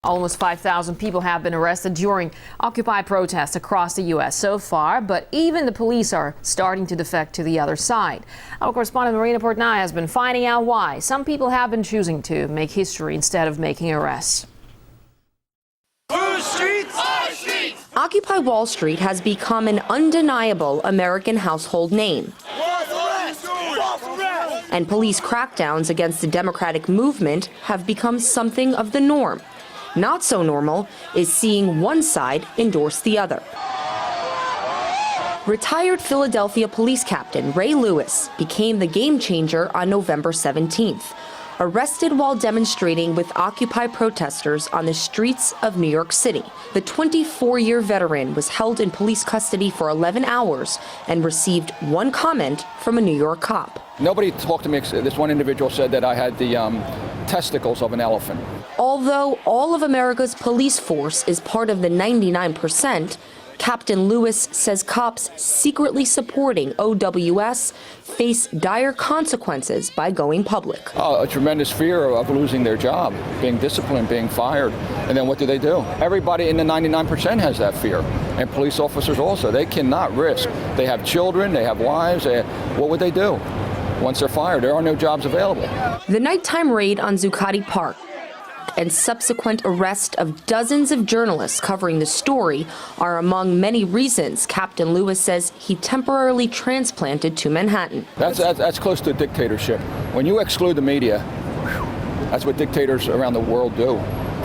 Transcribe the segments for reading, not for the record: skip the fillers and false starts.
Almost 5,000 people have been arrested during Occupy protests across the U.S. so far, but even the police are starting to defect to the other side. Our correspondent Marina Portnaya has been finding out why some people have been choosing to make history instead of making arrests. Occupy Wall Street has become an undeniable American household name. And police crackdowns against the Democratic movement have become something of the norm. Not so normal is seeing one side endorse the other. Retired Philadelphia police captain Ray Lewis became the game changer on November 17th, arrested while demonstrating with Occupy protesters on the streets of New York City. The 24-year veteran was held in police custody for 11 hours and received one comment from a New York cop. Nobody talked to me. This one individual said that I had the testicles of an elephant. Although all of America's police force is part of the 99%, Captain Lewis says cops secretly supporting OWS face dire consequences by going public. Oh, a tremendous fear of losing their job, being disciplined, being fired. And then what do? Everybody in the 99% has that fear. And police officers also. They cannot risk. They have children, they have wives. What would they do? Once they're fired, there are no jobs available. The nighttime raid on Zuccotti Park and subsequent arrest of dozens of journalists covering the story are among many reasons Captain Lewis says he temporarily transplanted to Manhattan. That's close to dictatorship. When you exclude the media, that's what dictators around the world do,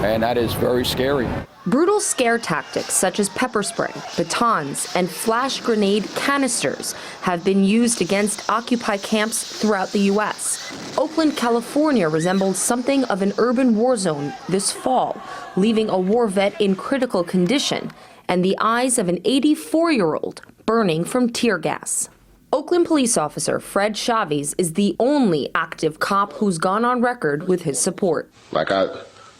and that is very scary. Brutal scare tactics such as pepper spray, batons, and flash grenade canisters have been used against Occupy camps throughout the U.S. Oakland, California resembled something of an urban war zone this fall, leaving a war vet in critical condition and the eyes of an 84-year-old burning from tear gas. Oakland police officer Fred Chavez is the only active cop who's gone on record with his support. I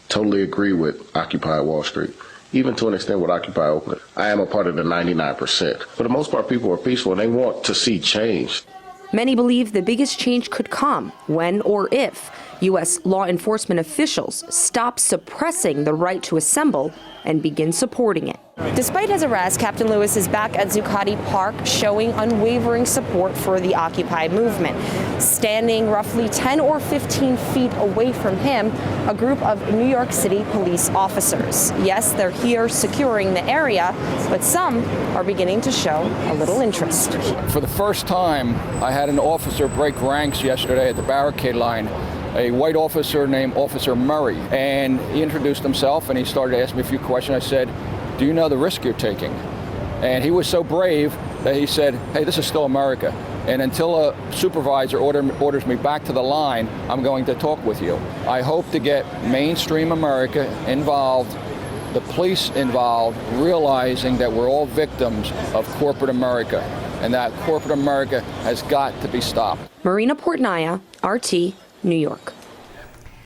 totally agree with Occupy Wall Street, even to an extent with Occupy Oakland. I am a part of the 99%. For the most part, people are peaceful and they want to see change. Many believe the biggest change could come when or if U.S. law enforcement officials stop suppressing the right to assemble and begin supporting it. Despite his arrest, Captain Lewis is back at Zuccotti Park showing unwavering support for the Occupy movement. Standing roughly 10 or 15 feet away from him, a group of New York City police officers. Yes, they're here securing the area, but some are beginning to show a little interest. For the first time, I had an officer break ranks yesterday at the barricade line. A white officer named Officer Murray, and he introduced himself and he started to ask me a few questions. I said, "Do you know the risk you're taking?" And he was so brave that he said, "Hey, this is still America, and until a supervisor orders me back to the line, I'm going to talk with you." I hope to get mainstream America involved, the police involved, realizing that we're all victims of corporate America, and that corporate America has got to be stopped. Marina Portnaya, RT, New York.